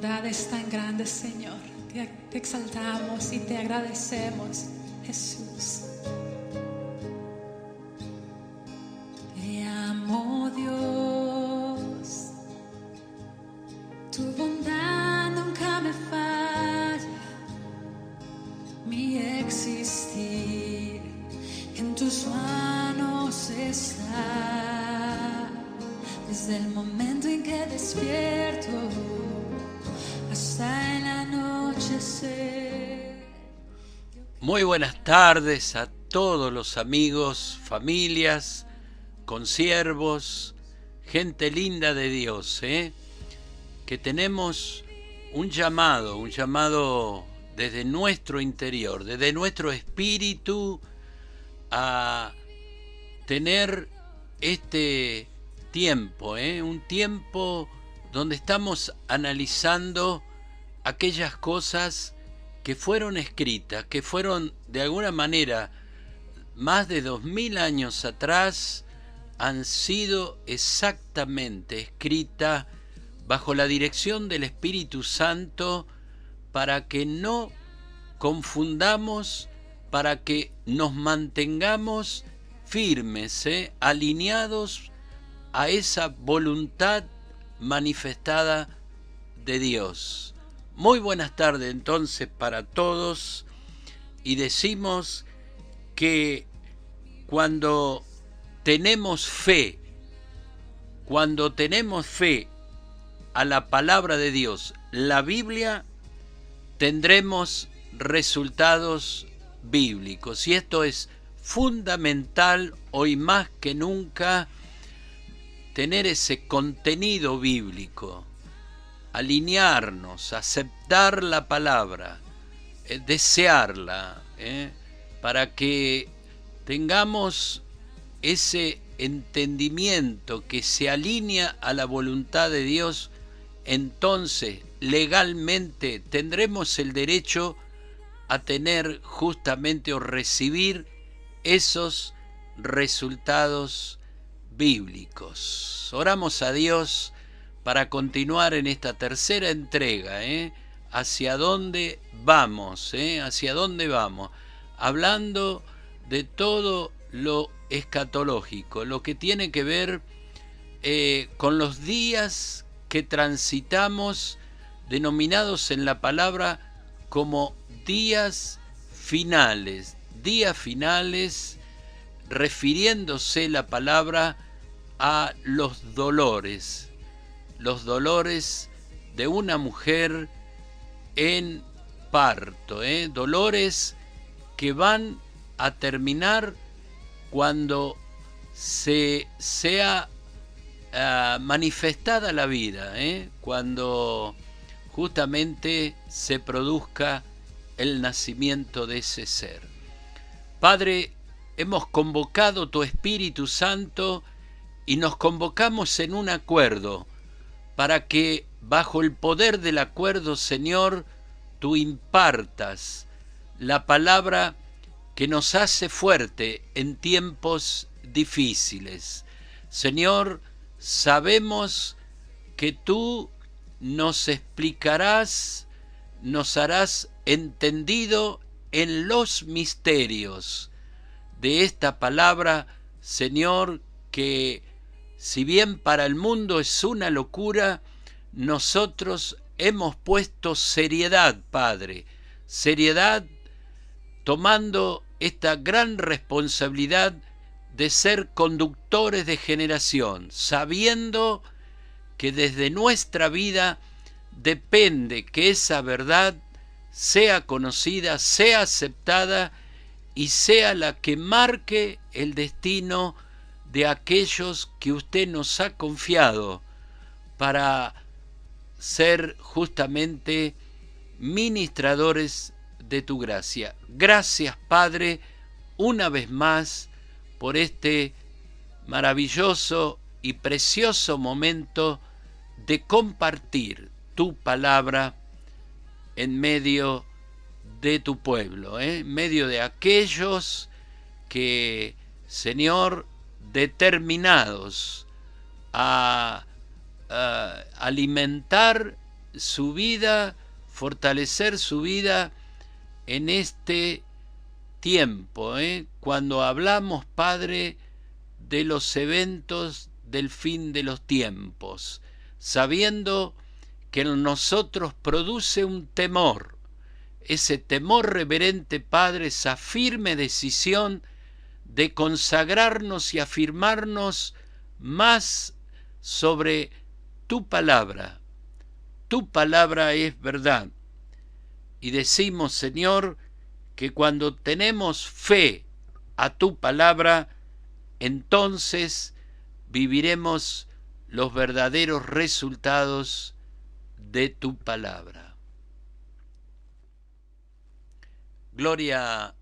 bondad es tan grande, Señor. Te exaltamos y te agradecemos, Jesús. Te amo, Dios. Tu bondad nunca me falla. Mi existir en tus manos está. Desde el momento en que despierto hasta el anochecer. Muy buenas tardes a todos los amigos, familias, consiervos, gente linda de Dios, que tenemos un llamado desde nuestro interior, desde nuestro espíritu, a tener este tiempo, un tiempo donde estamos analizando aquellas cosas que fueron escritas, que fueron de alguna manera más de 2000 años atrás, han sido exactamente escritas bajo la dirección del Espíritu Santo para que no confundamos, para que nos mantengamos firmes, alineados a esa voluntad manifestada de Dios. Muy buenas tardes entonces para todos, y decimos que cuando tenemos fe a la palabra de Dios, la Biblia, tendremos resultados bíblicos, y esto es fundamental hoy más que nunca, tener ese contenido bíblico, alinearnos, aceptar la palabra, desearla, para que tengamos ese entendimiento que se alinea a la voluntad de Dios. Entonces legalmente tendremos el derecho a tener justamente o recibir esos resultados bíblicos. Oramos a Dios para continuar en esta tercera entrega, hacia dónde vamos, hacia dónde vamos, hablando de todo lo escatológico, lo que tiene que ver con los días que transitamos, denominados en la palabra como días finales, refiriéndose la palabra a los dolores de una mujer en parto, dolores que van a terminar cuando sea manifestada la vida, cuando justamente se produzca el nacimiento de ese ser. Padre, hemos convocado tu Espíritu Santo y nos convocamos en un acuerdo para que bajo el poder del acuerdo, Señor, tú impartas la palabra que nos hace fuerte en tiempos difíciles. Señor, sabemos que tú nos explicarás, nos harás entendido en los misterios de esta palabra, Señor, que si bien para el mundo es una locura, nosotros hemos puesto seriedad, Padre, seriedad, tomando esta gran responsabilidad de ser conductores de generación, sabiendo que desde nuestra vida depende que esa verdad sea conocida, sea aceptada y sea la que marque el destino de aquellos que usted nos ha confiado para ser justamente ministradores de tu gracia. Gracias, Padre, una vez más por este maravilloso y precioso momento de compartir tu palabra en medio de tu pueblo, en medio de aquellos que, Señor, determinados a alimentar su vida, fortalecer su vida en este tiempo, cuando hablamos, Padre, de los eventos del fin de los tiempos, sabiendo que en nosotros produce un temor, ese temor reverente, Padre, esa firme decisión de consagrarnos y afirmarnos más sobre tu palabra. Tu palabra es verdad. Y decimos, Señor, que cuando tenemos fe a tu palabra, entonces viviremos los verdaderos resultados de tu palabra. Gloria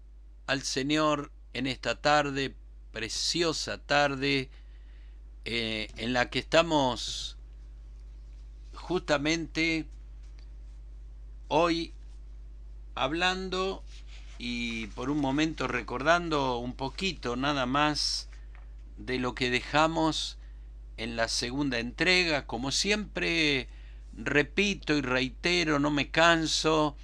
al Señor en esta tarde, preciosa tarde, en la que estamos justamente hoy hablando y por un momento recordando un poquito nada más de lo que dejamos en la segunda entrega. Como siempre repito y reitero, no me canso,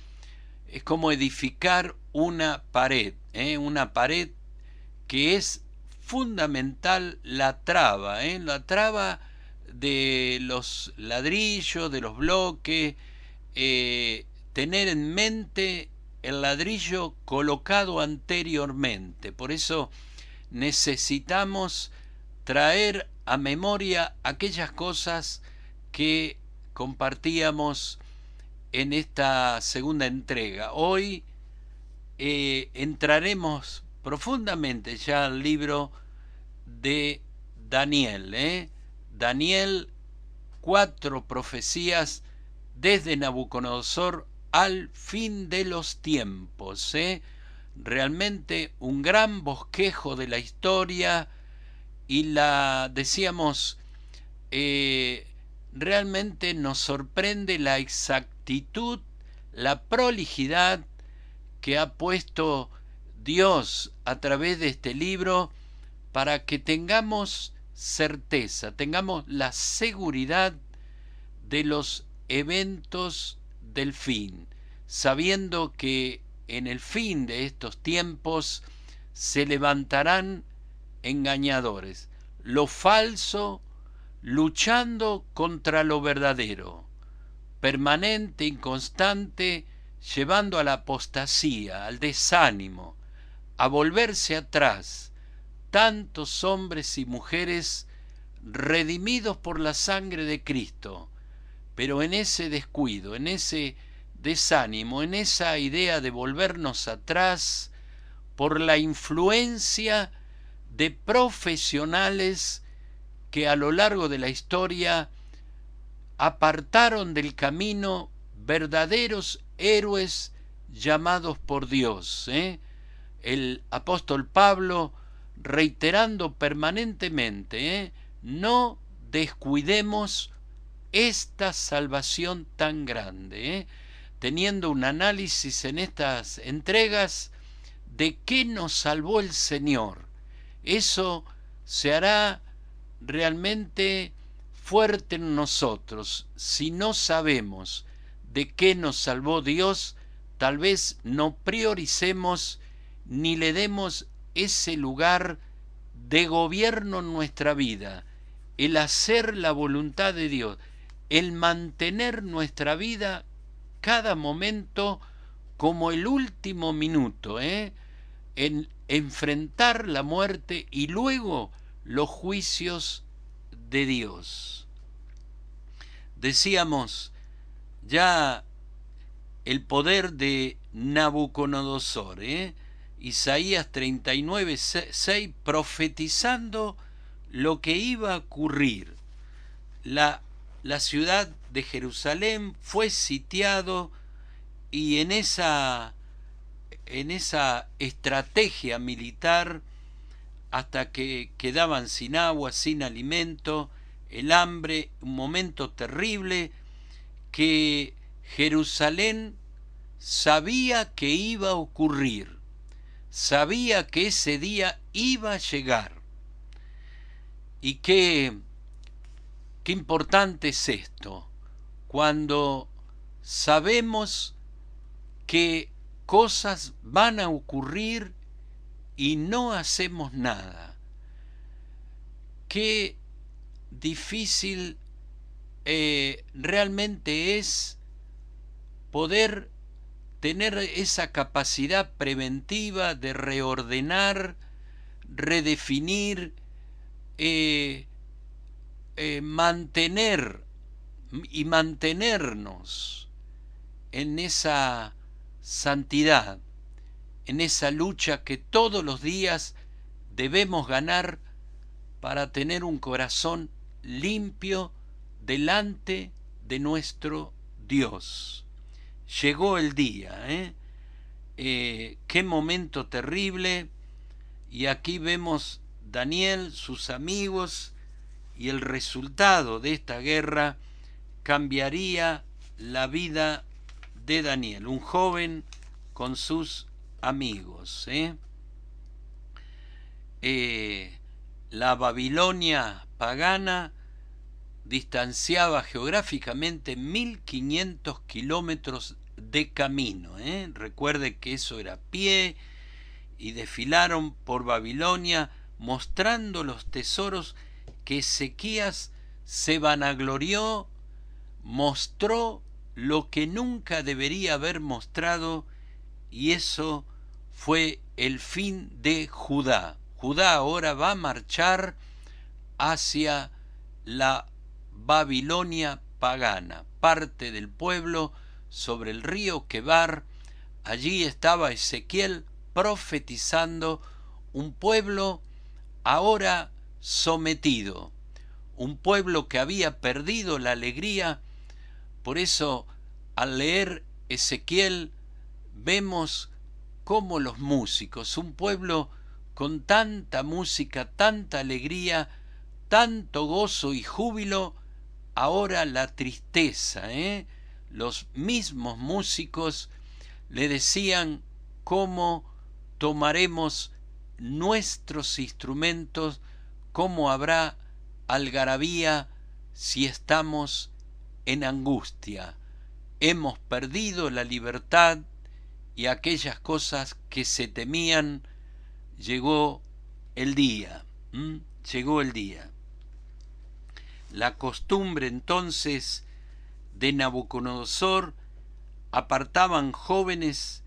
es como edificar una pared que es fundamental, la traba de los ladrillos, de los bloques, tener en mente el ladrillo colocado anteriormente. Por eso necesitamos traer a memoria aquellas cosas que compartíamos en esta segunda entrega. Hoy entraremos profundamente ya al libro de Daniel. Daniel, 4 profecías desde Nabucodonosor al fin de los tiempos. Realmente un gran bosquejo de la historia, y decíamos, realmente nos sorprende la exactitud, la prolijidad que ha puesto Dios a través de este libro para que tengamos certeza, tengamos la seguridad de los eventos del fin, sabiendo que en el fin de estos tiempos se levantarán engañadores, lo falso luchando contra lo verdadero, permanente, inconstante, llevando a la apostasía, al desánimo, a volverse atrás, tantos hombres y mujeres redimidos por la sangre de Cristo, pero en ese descuido, en ese desánimo, en esa idea de volvernos atrás por la influencia de profesionales que a lo largo de la historia apartaron del camino verdaderos héroes llamados por Dios. El apóstol Pablo reiterando permanentemente, no descuidemos esta salvación tan grande, teniendo un análisis en estas entregas de qué nos salvó el Señor. Eso se hará realmente fuerte en nosotros. Si no sabemos de qué nos salvó Dios, tal vez no prioricemos ni le demos ese lugar de gobierno en nuestra vida, el hacer la voluntad de Dios, el mantener nuestra vida cada momento como el último minuto, en enfrentar la muerte y luego los juicios de Dios. Decíamos ya el poder de Nabucodonosor, Isaías 39:6, profetizando lo que iba a ocurrir. La ciudad de Jerusalén fue sitiado, y en esa estrategia militar, hasta que quedaban sin agua, sin alimento, el hambre, un momento terrible que Jerusalén sabía que iba a ocurrir, sabía que ese día iba a llegar. Y qué importante es esto, cuando sabemos que cosas van a ocurrir y no hacemos nada. Qué difícil realmente es poder tener esa capacidad preventiva de reordenar, redefinir, mantener y mantenernos en esa santidad, en esa lucha que todos los días debemos ganar para tener un corazón limpio delante de nuestro Dios. Llegó el día, qué momento terrible, y aquí vemos Daniel, sus amigos, y el resultado de esta guerra cambiaría la vida de Daniel, un joven con sus amigos. La Babilonia pagana distanciaba geográficamente 1500 kilómetros de camino. Recuerde que eso era a pie, y desfilaron por Babilonia mostrando los tesoros que Ezequías se vanaglorió, mostró lo que nunca debería haber mostrado, y eso fue el fin de Judá. Judá ahora va a marchar hacia la Babilonia pagana, parte del pueblo sobre el río Quebar. Allí estaba Ezequiel profetizando un pueblo ahora sometido, un pueblo que había perdido la alegría. Por eso, al leer Ezequiel, vemos cómo los músicos, un pueblo con tanta música, tanta alegría, tanto gozo y júbilo, ahora la tristeza. Los mismos músicos le decían cómo tomaremos nuestros instrumentos, cómo habrá algarabía si estamos en angustia. Hemos perdido la libertad y aquellas cosas que se temían. Llegó el día, llegó el día. La costumbre entonces de Nabucodonosor, apartaban jóvenes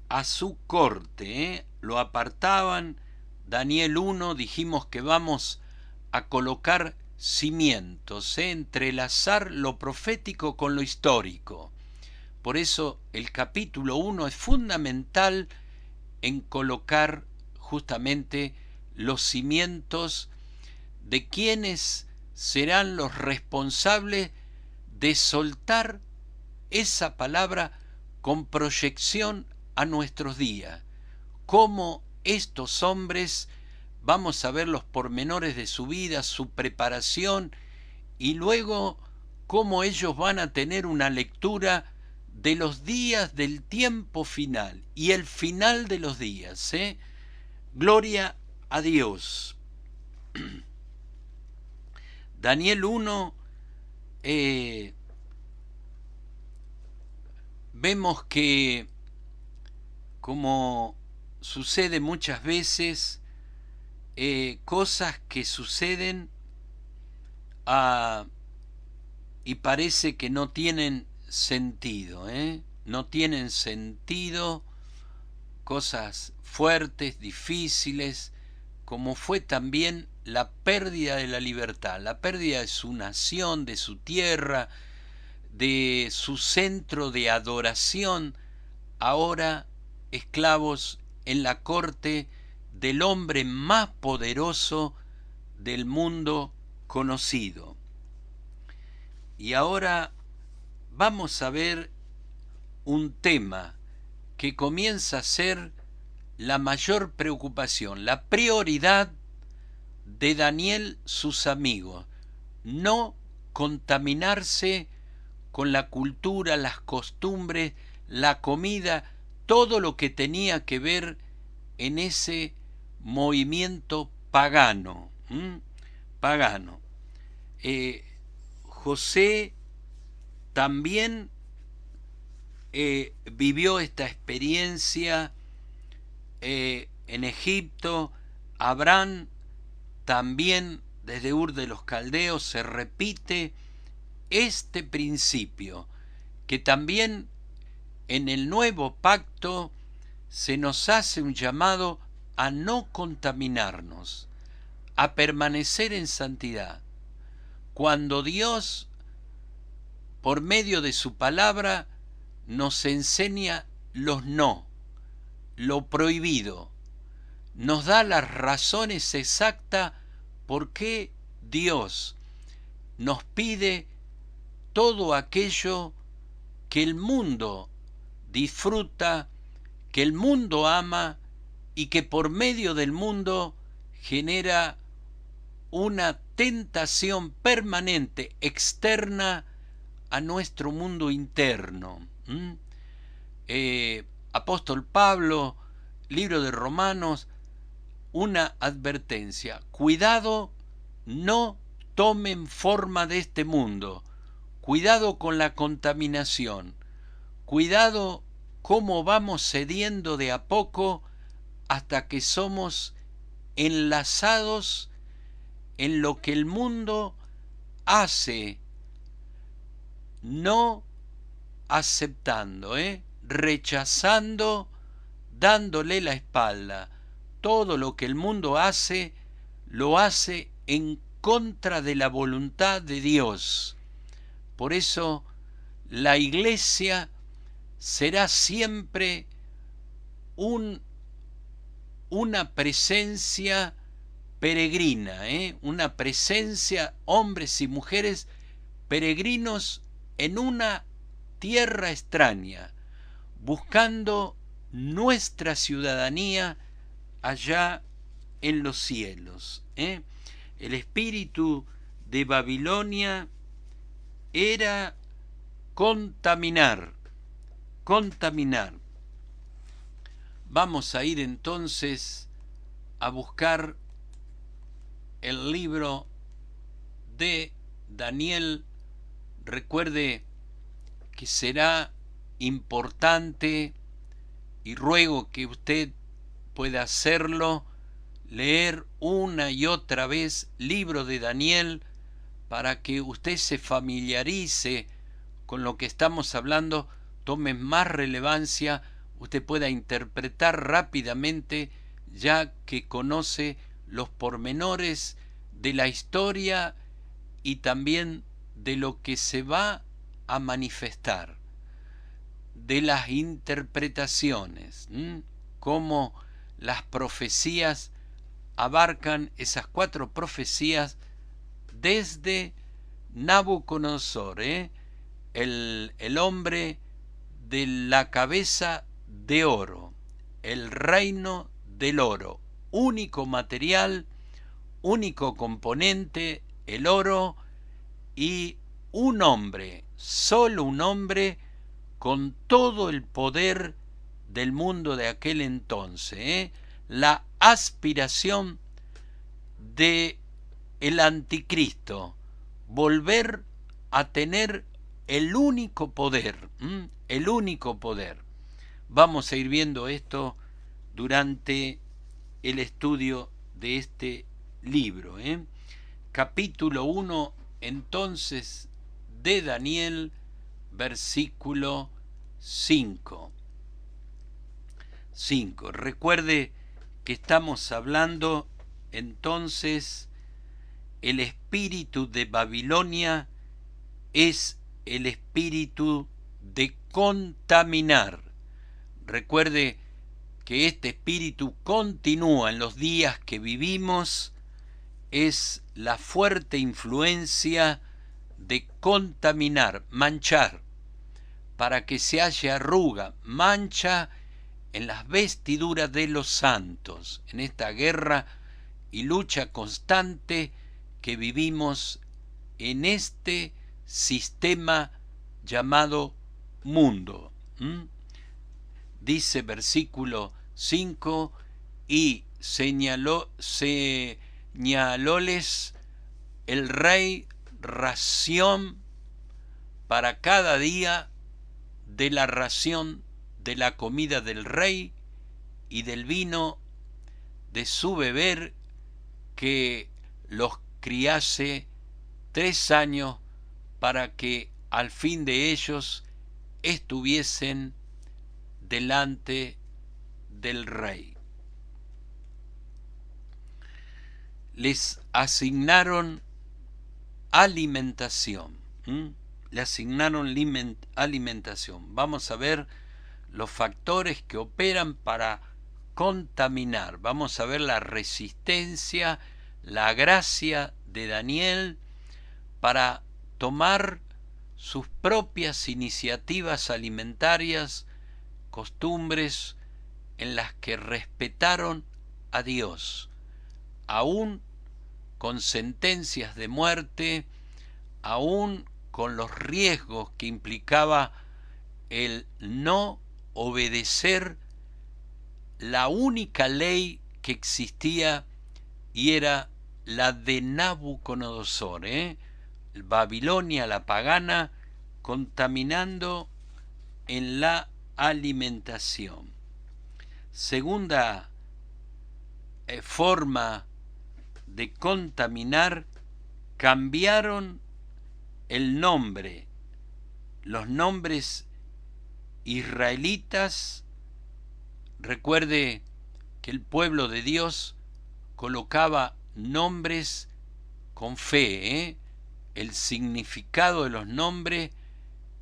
a su corte, lo apartaban. Daniel 1, dijimos que vamos a colocar cimientos, entrelazar lo profético con lo histórico. Por eso el capítulo 1 es fundamental en colocar justamente los cimientos de quienes serán los responsables de soltar esa palabra con proyección a nuestros días. Cómo estos hombres, vamos a ver los pormenores de su vida, su preparación, y luego cómo ellos van a tener una lectura de los días del tiempo final y el final de los días. Gloria a Dios. Daniel 1, vemos que, como sucede muchas veces, cosas que suceden y parece que no tienen sentido, no tienen sentido, cosas fuertes, difíciles, como fue también la pérdida de la libertad, la pérdida de su nación, de su tierra, de su centro de adoración, ahora esclavos en la corte del hombre más poderoso del mundo conocido. Y ahora vamos a ver un tema que comienza a ser la mayor preocupación, la prioridad de Daniel, sus amigos: no contaminarse con la cultura, las costumbres, la comida, todo lo que tenía que ver en ese movimiento pagano. José también vivió esta experiencia en Egipto. Abraham también, desde Ur de los Caldeos, se repite este principio, que también en el nuevo pacto se nos hace un llamado a no contaminarnos, a permanecer en santidad. Cuando Dios, por medio de su palabra, nos enseña los no, lo prohibido, nos da las razones exactas por qué Dios nos pide todo aquello que el mundo disfruta, que el mundo ama y que por medio del mundo genera una tentación permanente externa a nuestro mundo interno. Apóstol Pablo, libro de Romanos, una advertencia: cuidado, no tomen forma de este mundo, cuidado con la contaminación, cuidado cómo vamos cediendo de a poco hasta que somos enlazados en lo que el mundo hace, no aceptando, rechazando, dándole la espalda. Todo lo que el mundo hace, lo hace en contra de la voluntad de Dios. Por eso la iglesia será siempre una presencia peregrina, una presencia, hombres y mujeres peregrinos en una tierra extraña, buscando nuestra ciudadanía allá en los cielos. El espíritu de Babilonia era contaminar. Vamos a ir entonces a buscar el libro de Daniel. Recuerde que será importante, y ruego que usted pueda hacerlo, leer una y otra vez libro de Daniel para que usted se familiarice con lo que estamos hablando, tome más relevancia, usted pueda interpretar rápidamente, ya que conoce los pormenores de la historia y también de lo que se va a manifestar, de las interpretaciones, cómo las profecías abarcan esas 4 profecías desde Nabucodonosor, el hombre de la cabeza de oro, el reino del oro, único material, único componente, el oro, y un hombre, solo un hombre, con todo el poder del mundo de aquel entonces, la aspiración de el anticristo, volver a tener el único poder, el único poder. Vamos a ir viendo esto durante el estudio de este libro. Capítulo 1, entonces, de Daniel, versículo 5. Recuerde que estamos hablando entonces, el espíritu de Babilonia es el espíritu de contaminar. Recuerde que este espíritu continúa en los días que vivimos, es la fuerte influencia de contaminar, manchar, para que se haya arruga, mancha en las vestiduras de los santos, en esta guerra y lucha constante que vivimos en este sistema llamado mundo. Dice versículo 5, y señalóles el rey ración para cada día de la ración de la comida del rey y del vino de su beber, que los criase 3 años, para que al fin de ellos estuviesen delante del rey. Les asignaron alimentación. Le asignaron alimentación. Vamos a ver los factores que operan para contaminar. Vamos a ver la resistencia, la gracia de Daniel para tomar sus propias iniciativas alimentarias, costumbres en las que respetaron a Dios, aún con sentencias de muerte, aún con los riesgos que implicaba el no obedecer la única ley que existía, y era la de Nabucodonosor, Babilonia la pagana, contaminando en la alimentación. Segunda forma de contaminar, cambiaron el nombre, los nombres israelitas. Recuerde que el pueblo de Dios colocaba nombres con fe, El significado de los nombres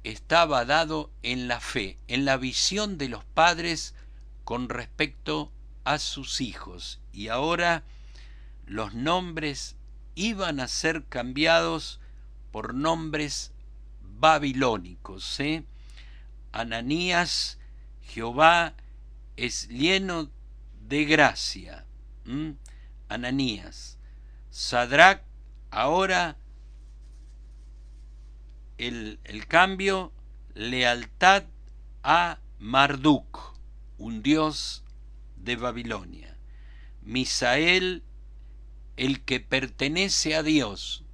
estaba dado en la fe, en la visión de los padres con respecto a sus hijos. Y ahora los nombres iban a ser cambiados por nombres babilónicos. Ananías, Jehová es lleno de gracia. Ananías. Sadrach, ahora el cambio, lealtad a Marduk, un dios de Babilonia. Misael, el que pertenece a Dios.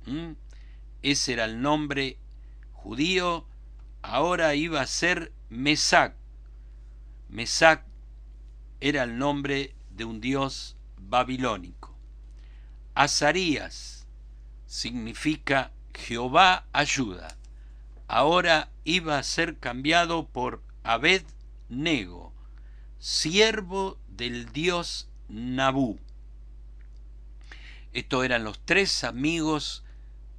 Ese era el nombre judío, ahora iba a ser Mesac. Mesac era el nombre de un dios babilónico. Azarías significa Jehová ayuda. Ahora iba a ser cambiado por Abed-nego, siervo del dios Nabú. Estos eran los 3 amigos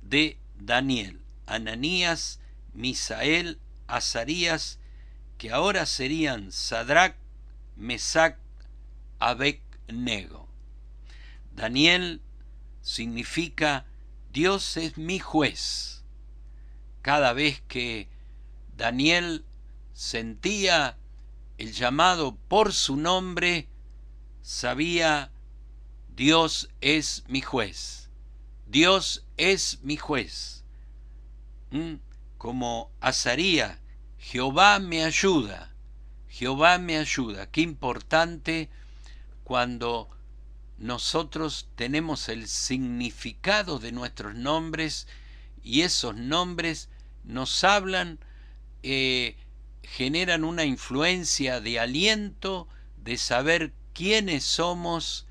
de Daniel: Ananías, Misael, Azarías, que ahora serían Sadrach, Mesac, Abed-nego. Daniel significa Dios es mi juez. Cada vez que Daniel sentía el llamado por su nombre, sabía: Dios es mi juez. Dios es mi juez. Como Azarías, Jehová me ayuda. Jehová me ayuda. Qué importante cuando nosotros tenemos el significado de nuestros nombres, y esos nombres nos hablan, generan una influencia de aliento, de saber quiénes somos,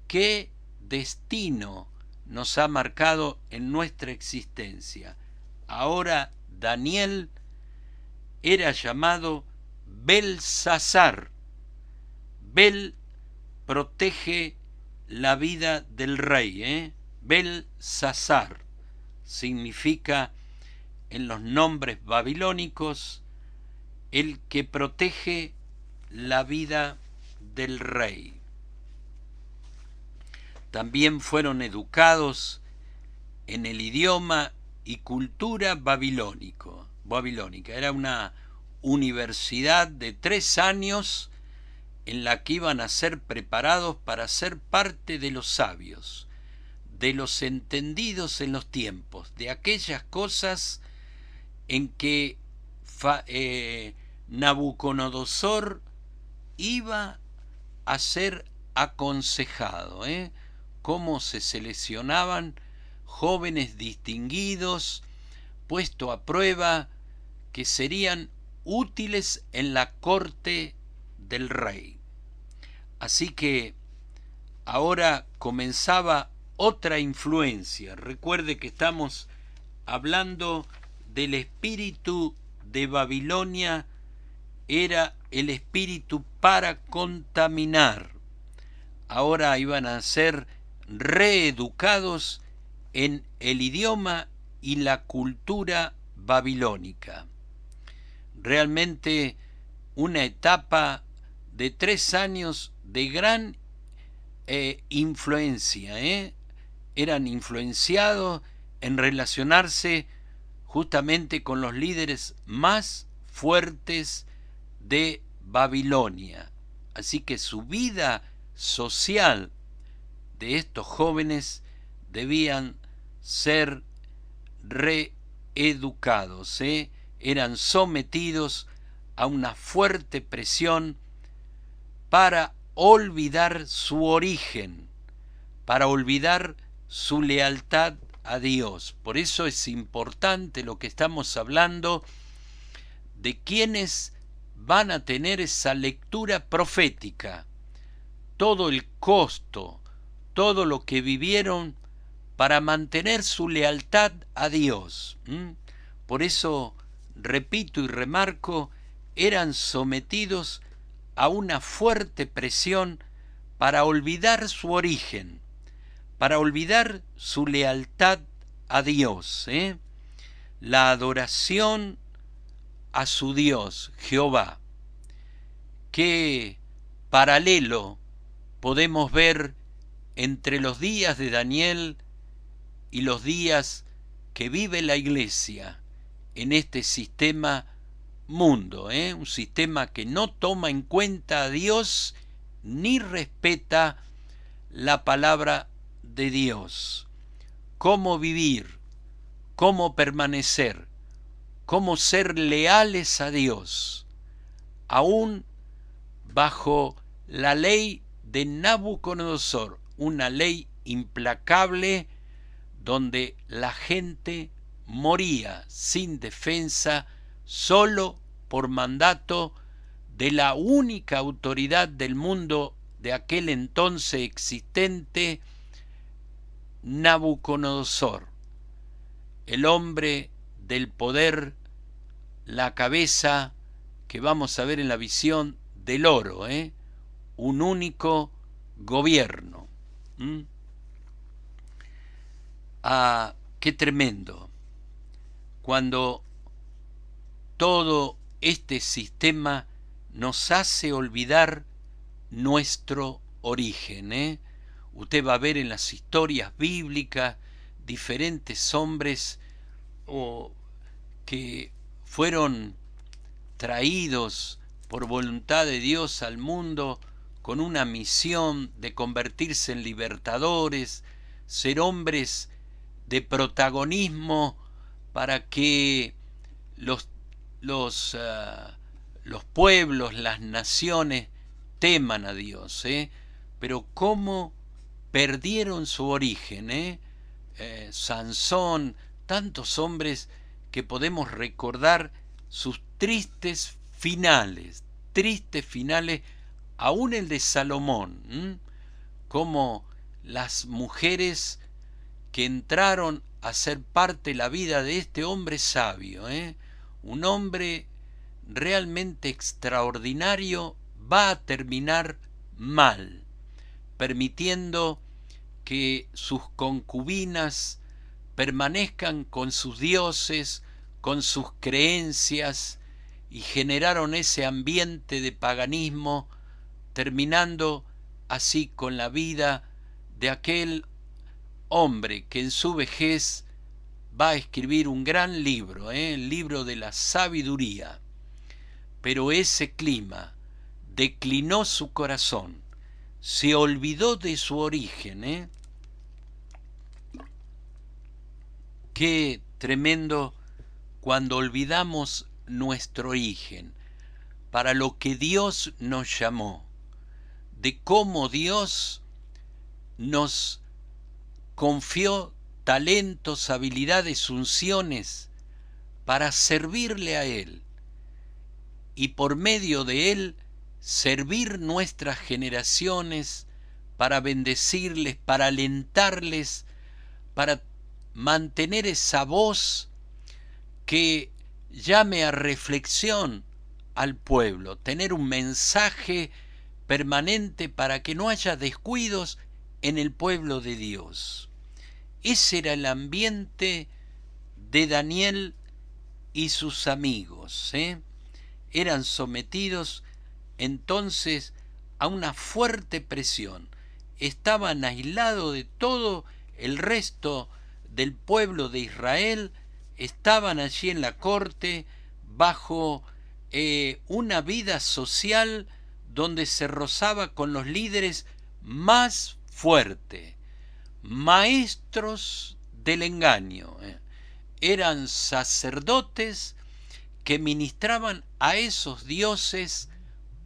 qué destino nos ha marcado en nuestra existencia. Ahora Daniel era llamado Belsasar. Bel protege la vida del rey, Belsasar significa en los nombres babilónicos el que protege la vida del rey. También fueron educados en el idioma y cultura babilónica. Era una universidad de 3 años en la que iban a ser preparados para ser parte de los sabios, de los entendidos en los tiempos, de aquellas cosas en que Nabucodonosor iba a ser aconsejado, cómo se seleccionaban jóvenes distinguidos, puesto a prueba, que serían útiles en la corte del rey. Así que ahora comenzaba otra influencia. Recuerde que estamos hablando del espíritu de Babilonia, era el espíritu para contaminar. Ahora iban a ser reeducados en el idioma y la cultura babilónica. Realmente una etapa de 3 años de gran influencia. Eran influenciados en relacionarse justamente con los líderes más fuertes de Babilonia. Así que su vida social de estos jóvenes debían ser reeducados, eran sometidos a una fuerte presión para olvidar su origen, para olvidar su lealtad a Dios. Por eso es importante lo que estamos hablando de quienes van a tener esa lectura profética, todo el costo, todo lo que vivieron para mantener su lealtad a Dios. Por eso, repito y remarco, eran sometidos a una fuerte presión para olvidar su origen, para olvidar su lealtad a Dios, la adoración a su Dios, Jehová. ¿Qué paralelo podemos ver entre los días de Daniel y los días que vive la Iglesia en este sistema mundo, un sistema que no toma en cuenta a Dios ni respeta la palabra de Dios? ¿Cómo vivir? ¿Cómo permanecer? ¿Cómo ser leales a Dios? Aún bajo la ley de Nabucodonosor, una ley implacable donde la gente moría sin defensa solo por mandato de la única autoridad del mundo de aquel entonces existente, Nabucodonosor, el hombre del poder, la cabeza que vamos a ver en la visión del oro, un único gobierno. Ah, qué tremendo. Cuando todo este sistema nos hace olvidar nuestro origen. Usted va a ver en las historias bíblicas diferentes hombres que fueron traídos por voluntad de Dios al mundo con una misión de convertirse en libertadores, ser hombres de protagonismo para que los pueblos, las naciones teman a Dios, pero cómo perdieron su origen, Sansón, tantos hombres que podemos recordar sus tristes finales, aún el de Salomón, como las mujeres que entraron a ser parte de la vida de este hombre sabio, un hombre realmente extraordinario, va a terminar mal, permitiendo que sus concubinas permanezcan con sus dioses, con sus creencias, y generaron ese ambiente de paganismo, terminando así con la vida de aquel hombre que en su vejez va a escribir un gran libro, el libro de la sabiduría. Pero ese clima declinó su corazón, se olvidó de su origen. Qué tremendo cuando olvidamos nuestro origen, para lo que Dios nos llamó, de cómo Dios nos confió talentos, habilidades, unciones para servirle a Él. y por medio de él servir nuestras generaciones para bendecirles, para alentarles, para mantener esa voz que llame a reflexión al pueblo, tener un mensaje permanente para que no haya descuidos en el pueblo de Dios. Ese era el ambiente de Daniel y sus amigos, Eran sometidos entonces a una fuerte presión. Estaban aislados de todo el resto del pueblo de Israel, estaban allí en la corte bajo una vida social donde se rozaba con los líderes más fuertes, maestros del engaño. Eran sacerdotes que ministraban a esos dioses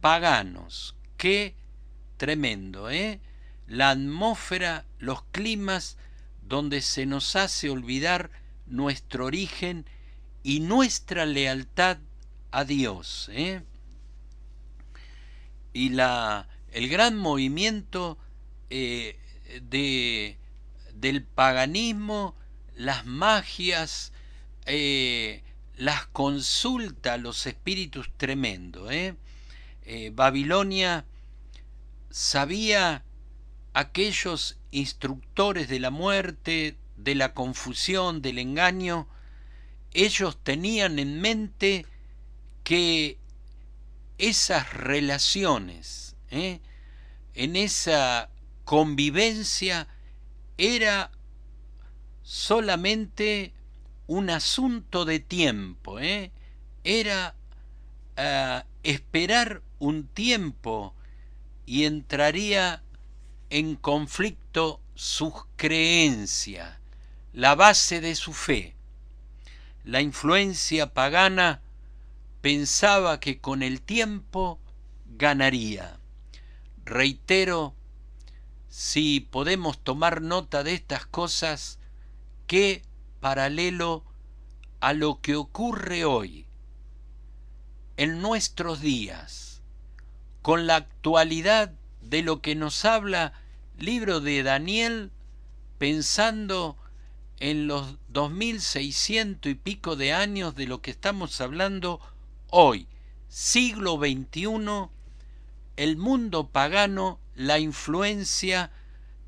paganos. Qué tremendo, la atmósfera, los climas donde se nos hace olvidar nuestro origen y nuestra lealtad a Dios, Y el gran movimiento del paganismo, las magias, las consultas a los espíritus tremendo. Babilonia sabía aquellos instructores de la muerte, de la confusión, del engaño. Ellos tenían en mente que esas relaciones, en esa convivencia, era solamente un asunto de tiempo, era esperar un tiempo y entraría en conflicto sus creencias, la base de su fe. La influencia pagana pensaba que con el tiempo ganaría. Reitero, si podemos tomar nota de estas cosas, qué paralelo a lo que ocurre hoy, en nuestros días, con la actualidad de lo que nos habla libro de Daniel, pensando en los 2600 y pico de años de lo que estamos hablando hoy, siglo XXI, el mundo pagano, la influencia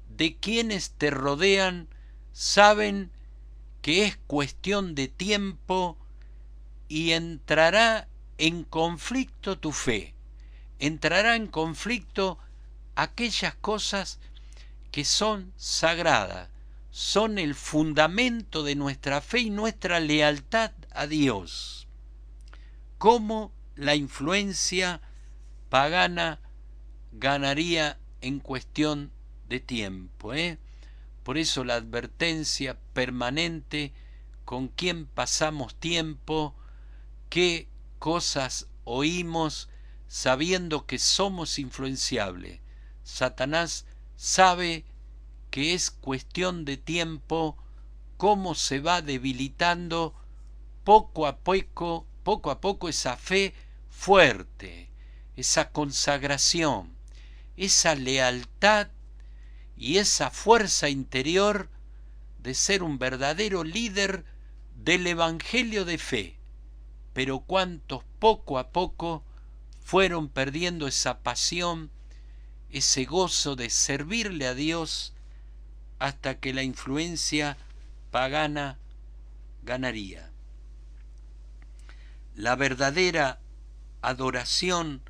de quienes te rodean, saben que es cuestión de tiempo y entrará en conflicto tu fe, entrará en conflicto aquellas cosas que son sagradas, son el fundamento de nuestra fe y nuestra lealtad a Dios. ¿Cómo la influencia pagana ganaría en cuestión de tiempo? Por eso la advertencia permanente, con quién pasamos tiempo, qué cosas oímos, sabiendo que somos influenciables. Satanás sabe que es cuestión de tiempo cómo se va debilitando poco a poco esa fe fuerte, esa consagración, esa lealtad y esa fuerza interior de ser un verdadero líder del evangelio de fe. Pero cuántos poco a poco fueron perdiendo esa pasión, ese gozo de servirle a Dios, hasta que la influencia pagana ganaría. La verdadera adoración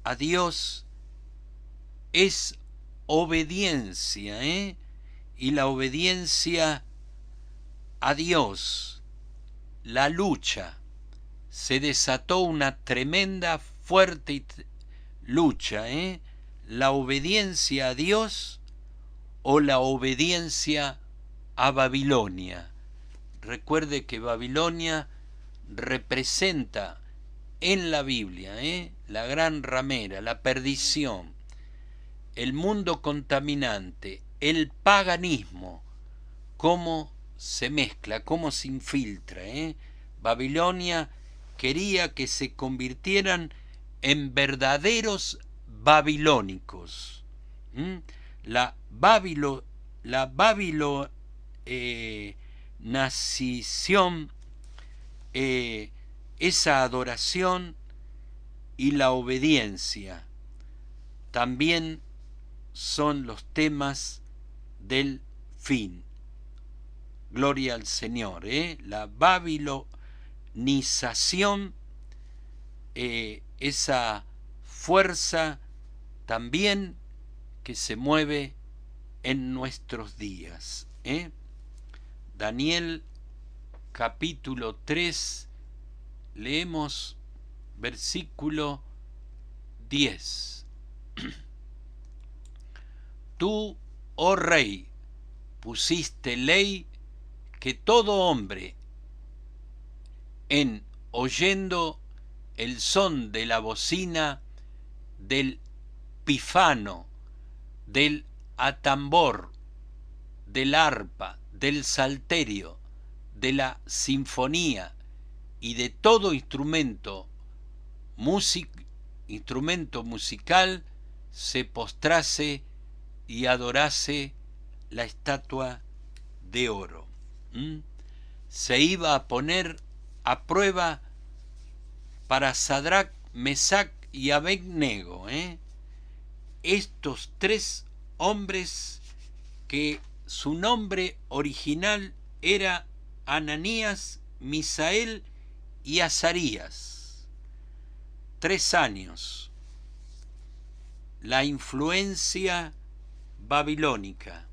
a Dios es obediencia, y la obediencia a Dios, la lucha, se desató una tremenda, fuerte lucha, la obediencia a Dios o la obediencia a Babilonia. Recuerde que Babilonia representa en la Biblia la gran ramera, la perdición, el mundo contaminante, el paganismo, cómo se mezcla, cómo se infiltra. Babilonia quería que se convirtieran en verdaderos babilónicos. La babilonación, esa adoración y la obediencia también son los temas del fin. Gloria al Señor. La babilonización, esa fuerza también que se mueve en nuestros días. Daniel capítulo 3, leemos versículo 10. Tú, oh rey, pusiste ley que todo hombre, en oyendo el son de la bocina, del pifano, del atambor, del arpa, del salterio, de la sinfonía y de todo instrumento musical, se postrase y adorase la estatua de oro. Se iba a poner a prueba para Sadrac, Mesac y Abednego, estos tres hombres que su nombre original era Ananías, Misael y Azarías. 3 años. La influencia babilónica.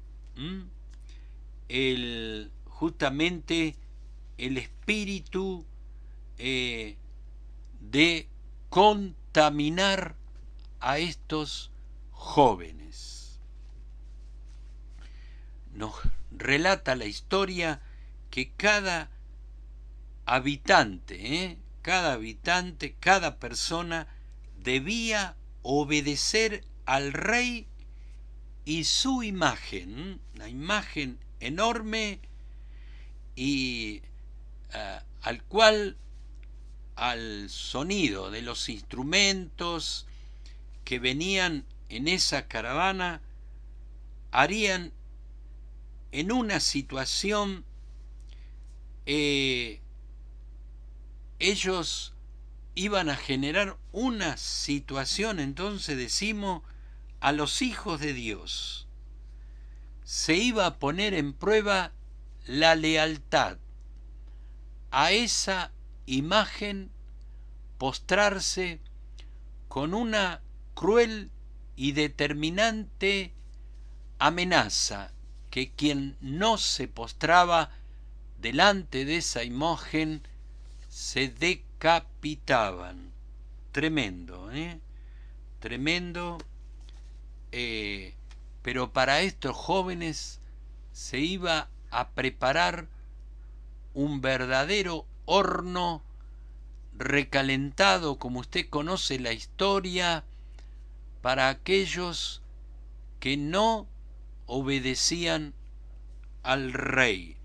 Justamente el espíritu de contaminar a estos jóvenes. Nos relata la historia que cada habitante, cada persona debía obedecer al rey y su imagen, una imagen enorme, y al sonido de los instrumentos que venían en esa caravana, harían en una situación, ellos iban a generar una situación, entonces decimos, a los hijos de Dios. Se iba a poner en prueba la lealtad a esa imagen, postrarse con una cruel y determinante amenaza, que quien no se postraba delante de esa imagen se decapitaban. Tremendo, tremendo, pero para estos jóvenes se iba a preparar un verdadero horno recalentado, como usted conoce la historia, para aquellos que no obedecían al rey.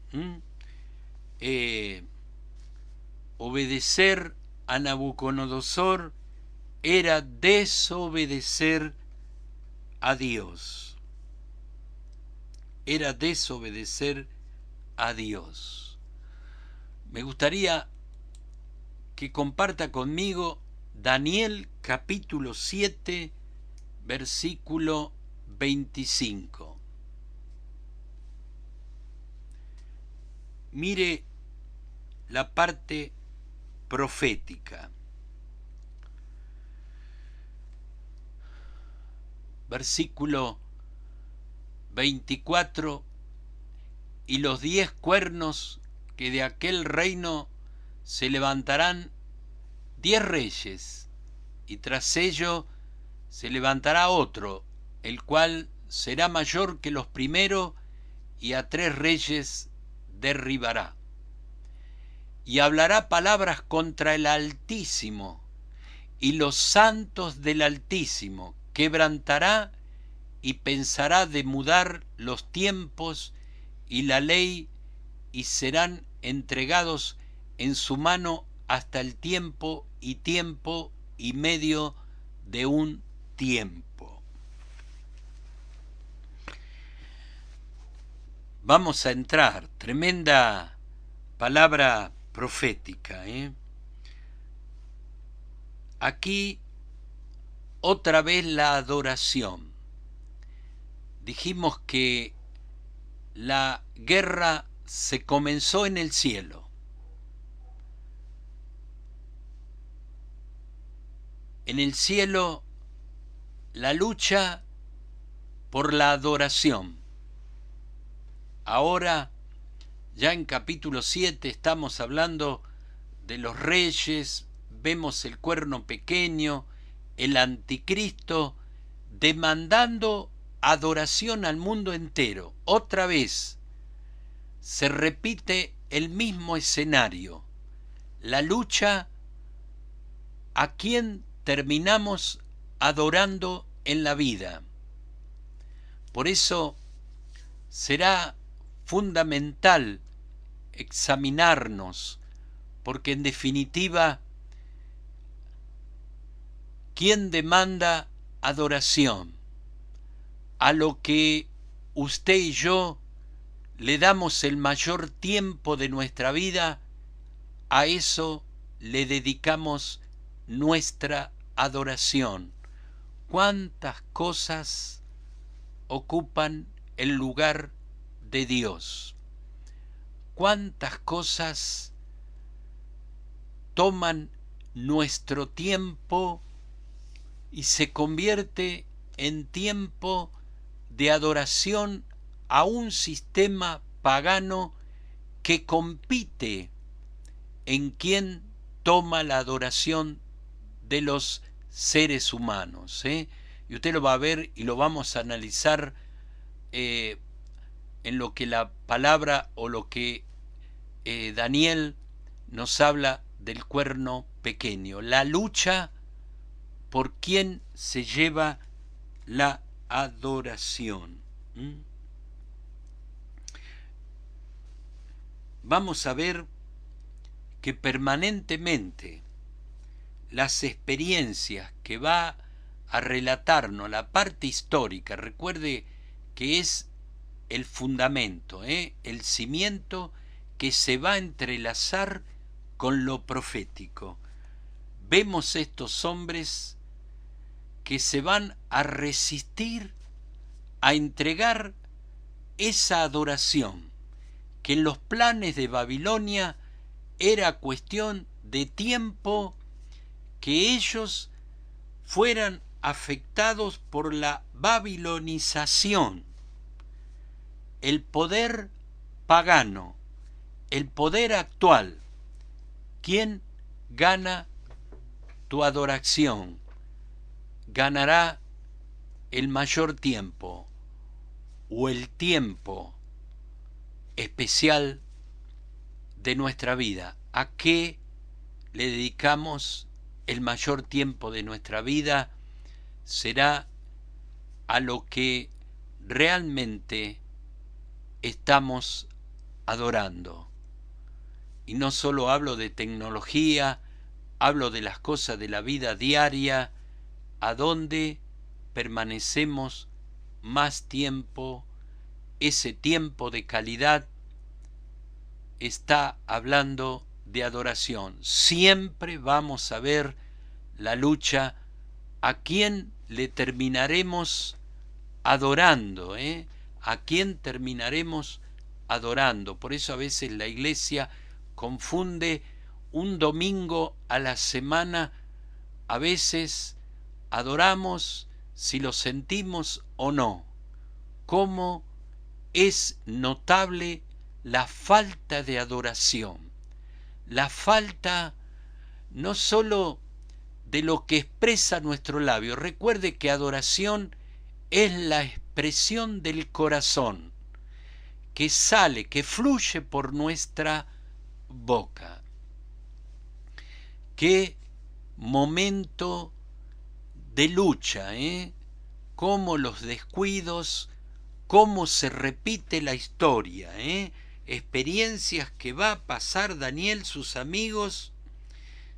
Obedecer a Nabucodonosor era desobedecer a Dios. Era desobedecer a Dios. Me gustaría que comparta conmigo Daniel capítulo 7, versículo 25. Mire la parte profética. Versículo 24. Y los 10 cuernos que de aquel reino se levantarán 10 reyes, y tras ello se levantará otro, el cual será mayor que los primeros, y a 3 reyes derribará. Y hablará palabras contra el Altísimo y los santos del Altísimo, quebrantará y pensará de mudar los tiempos y la ley, y serán entregados en su mano hasta el tiempo y medio de un tiempo. Vamos a entrar, tremenda palabra profética, ¿eh? Aquí otra vez la adoración. Dijimos que la guerra se comenzó en el cielo. En el cielo, la lucha por la adoración. Ahora, ya en capítulo 7, estamos hablando de los reyes, vemos el cuerno pequeño, el anticristo, demandando adoración al mundo entero. Otra vez se repite el mismo escenario, la lucha a quien terminamos adorando en la vida. Por eso será fundamental examinarnos, porque en definitiva, ¿quién demanda adoración? A lo que usted y yo le damos el mayor tiempo de nuestra vida, a eso le dedicamos nuestra adoración. ¿Cuántas cosas ocupan el lugar de Dios? ¿Cuántas cosas toman nuestro tiempo y se convierte en tiempo de adoración a un sistema pagano que compite en quien toma la adoración de los seres humanos, ¿eh? Y usted lo va a ver y lo vamos a analizar en lo que la palabra o lo que Daniel nos habla del cuerno pequeño, la lucha por quien se lleva la adoración. Vamos a ver que permanentemente las experiencias que va a relatarnos la parte histórica, recuerde que es el fundamento, el cimiento que se va a entrelazar con lo profético. Vemos estos hombres que se van a resistir a entregar esa adoración, que en los planes de Babilonia era cuestión de tiempo que ellos fueran afectados por la babilonización. El poder pagano, el poder actual. ¿Quién gana tu adoración? Ganará el mayor tiempo o el tiempo especial de nuestra vida. ¿A qué le dedicamos el mayor tiempo de nuestra vida? Será a lo que realmente estamos adorando. Y no solo hablo de tecnología, hablo de las cosas de la vida diaria, a donde permanecemos más tiempo. Ese tiempo de calidad está hablando de adoración. Siempre vamos a ver la lucha a quién le terminaremos adorando, a quién terminaremos adorando. Por eso a veces la iglesia confunde un domingo a la semana. A veces adoramos si lo sentimos o no. Cómo es notable la falta de adoración, la falta no solo de lo que expresa nuestro labio. Recuerde que adoración es la expresión del corazón que sale, que fluye por nuestra boca. Qué momento de lucha, cómo los descuidos, cómo se repite la historia, experiencias que va a pasar Daniel, sus amigos,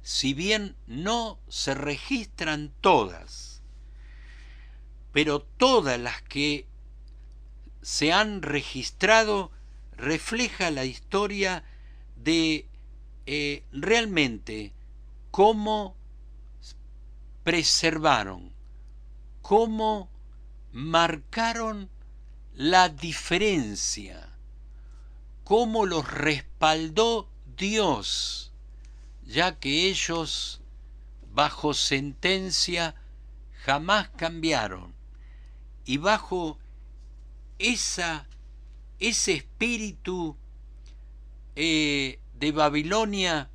si bien no se registran todas, pero todas las que se han registrado refleja la historia de realmente cómo preservaron, cómo marcaron la diferencia, cómo los respaldó Dios, ya que ellos, bajo sentencia, jamás cambiaron, y bajo ese espíritu de Babilonia,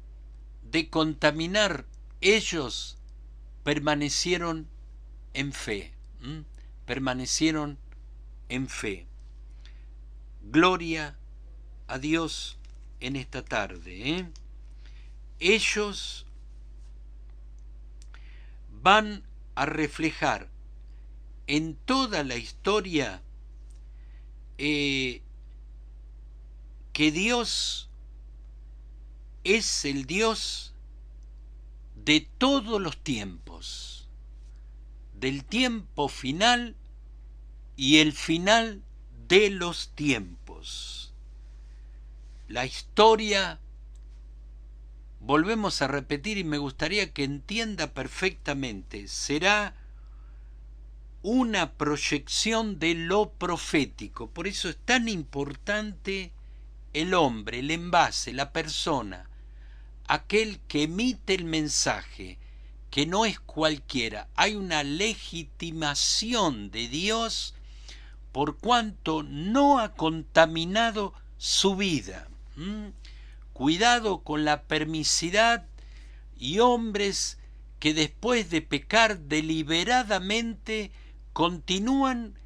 de contaminar, ellos permanecieron en fe, permanecieron en fe. Gloria a Dios en esta tarde. Ellos van a reflejar en toda la historia que Dios es el Dios de todos los tiempos, del tiempo final y el final de los tiempos. La historia, volvemos a repetir y me gustaría que entienda perfectamente, será una proyección de lo profético. Por eso es tan importante el hombre, el envase, la persona, aquel que emite el mensaje, que no es cualquiera. Hay una legitimación de Dios por cuanto no ha contaminado su vida. Cuidado con la permisidad y hombres que después de pecar deliberadamente continúan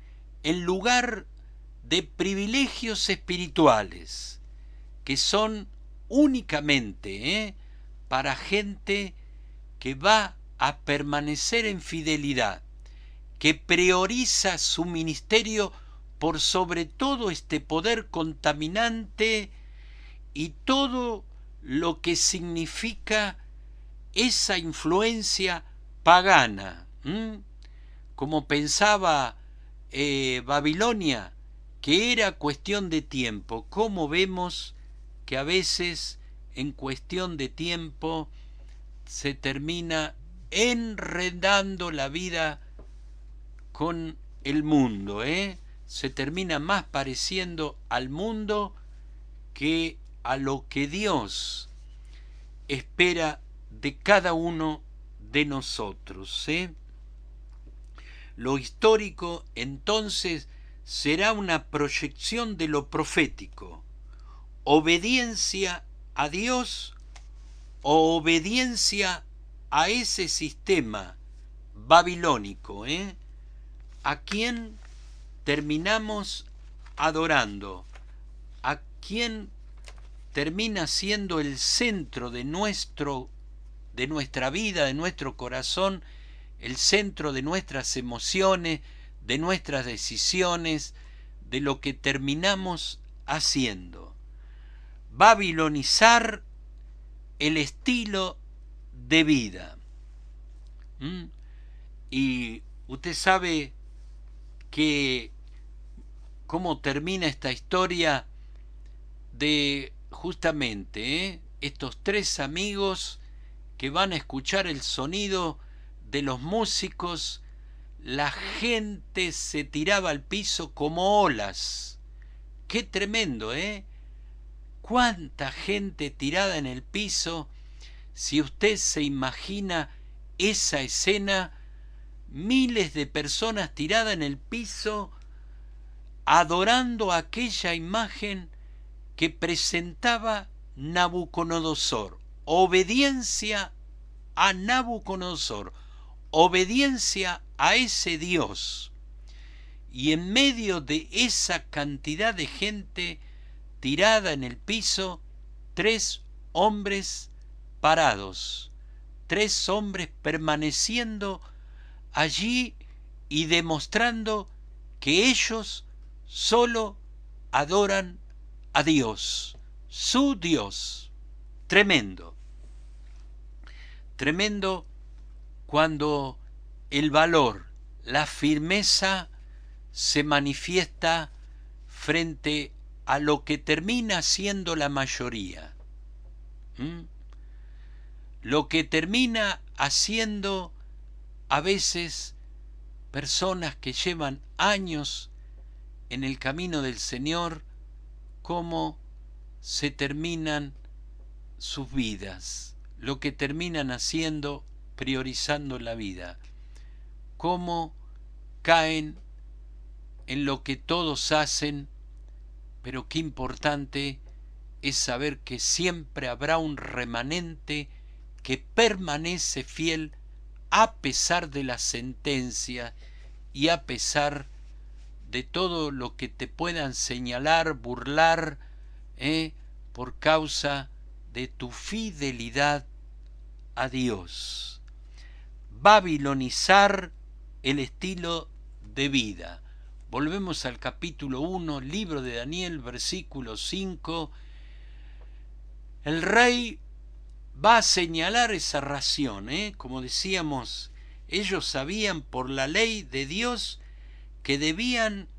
en lugar de privilegios espirituales, que son únicamente para gente que va a permanecer en fidelidad, que prioriza su ministerio por sobre todo este poder contaminante y todo lo que significa esa influencia pagana. Como pensaba Babilonia, que era cuestión de tiempo. Como vemos que a veces en cuestión de tiempo se termina enredando la vida con el mundo, se termina más pareciendo al mundo que a lo que Dios espera de cada uno de nosotros. Lo histórico entonces será una proyección de lo profético, obediencia a Dios o obediencia a ese sistema babilónico, a quien terminamos adorando, a quien termina siendo el centro de nuestra vida, de nuestro corazón, el centro de nuestras emociones, de nuestras decisiones, de lo que terminamos haciendo. Babilonizar el estilo de vida. Y usted sabe que cómo termina esta historia de justamente estos tres amigos que van a escuchar el sonido de los músicos. La gente se tiraba al piso como olas. Qué tremendo, cuánta gente tirada en el piso. Si usted se imagina esa escena, miles de personas tiradas en el piso adorando aquella imagen que presentaba Nabucodonosor. Obediencia a Nabucodonosor, obediencia a ese Dios. Y en medio de esa cantidad de gente tirada en el piso, tres hombres parados, tres hombres permaneciendo allí y demostrando que ellos solo adoran a Dios, su Dios. Tremendo. Tremendo cuando el valor, la firmeza se manifiesta frente a lo que termina siendo la mayoría. Lo que termina haciendo a veces personas que llevan años en el camino del Señor, cómo se terminan sus vidas, lo que terminan haciendo priorizando la vida, cómo caen en lo que todos hacen, pero qué importante es saber que siempre habrá un remanente que permanece fiel a pesar de la sentencia y a pesar de todo lo que te puedan señalar, burlar, por causa de tu fidelidad a Dios. Babilonizar el estilo de vida. Volvemos al capítulo 1, libro de Daniel, versículo 5. El rey va a señalar esa ración, como decíamos, ellos sabían por la ley de Dios que debían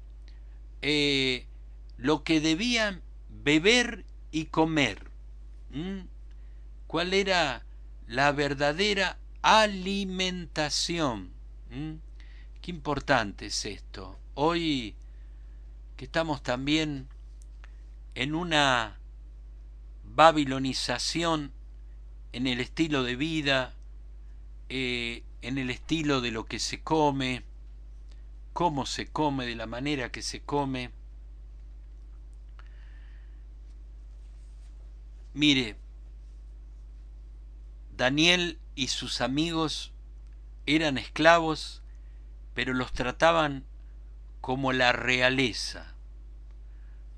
lo que debían beber y comer. ¿Cuál era la verdadera alimentación? Qué importante es esto. Hoy que estamos también en una babilonización en el estilo de vida, en el estilo de lo que se come, cómo se come, de la manera que se come. Mire, Daniel y sus amigos eran esclavos, pero los trataban como la realeza.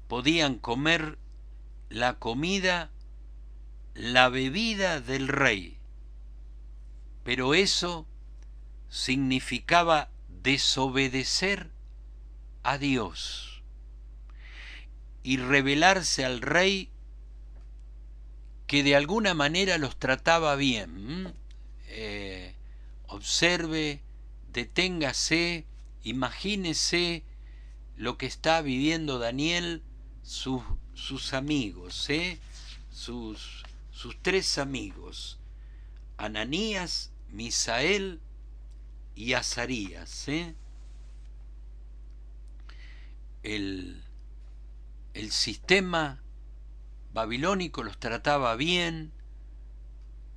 Podían comer la comida, la bebida del rey, pero eso significaba desobedecer a Dios y rebelarse al rey que de alguna manera los trataba bien. Observe, deténgase, imagínese lo que está viviendo Daniel, sus amigos, sus tres amigos, Ananías, Misael y Azarías. El sistema babilónico los trataba bien,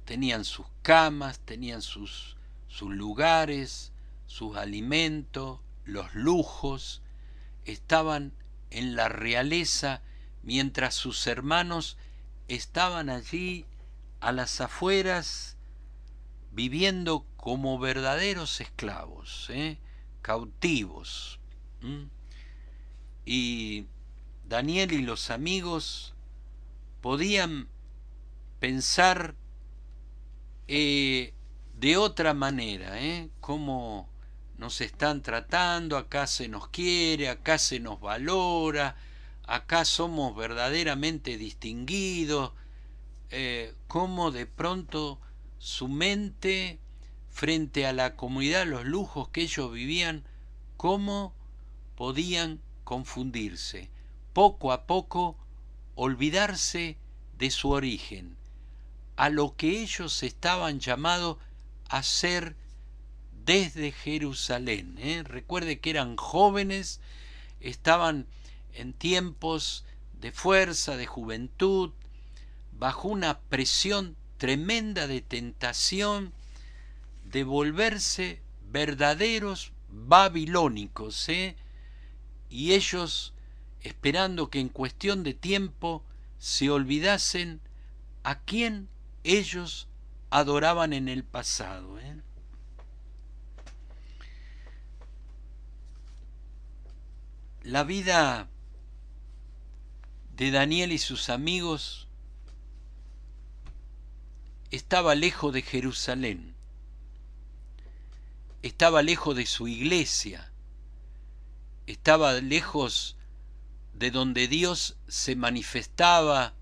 tenían sus camas, tenían sus lugares, sus alimentos, los lujos, estaban en la realeza, mientras sus hermanos estaban allí a las afueras, viviendo como verdaderos esclavos, cautivos. Y Daniel y los amigos podían pensar de otra manera, cómo nos están tratando, acá se nos quiere, acá se nos valora, acá somos verdaderamente distinguidos, cómo de pronto su mente frente a la comodidad, los lujos que ellos vivían, cómo podían confundirse, poco a poco olvidarse de su origen, a lo que ellos estaban llamados a ser desde Jerusalén. Recuerde que eran jóvenes, estaban en tiempos de fuerza, de juventud, bajo una presión tremenda de tentación de volverse verdaderos babilónicos, y ellos esperando que en cuestión de tiempo se olvidasen a quien ellos adoraban en el pasado. La vida de Daniel y sus amigos estaba lejos de Jerusalén, estaba lejos de su iglesia, estaba lejos de donde Dios se manifestaba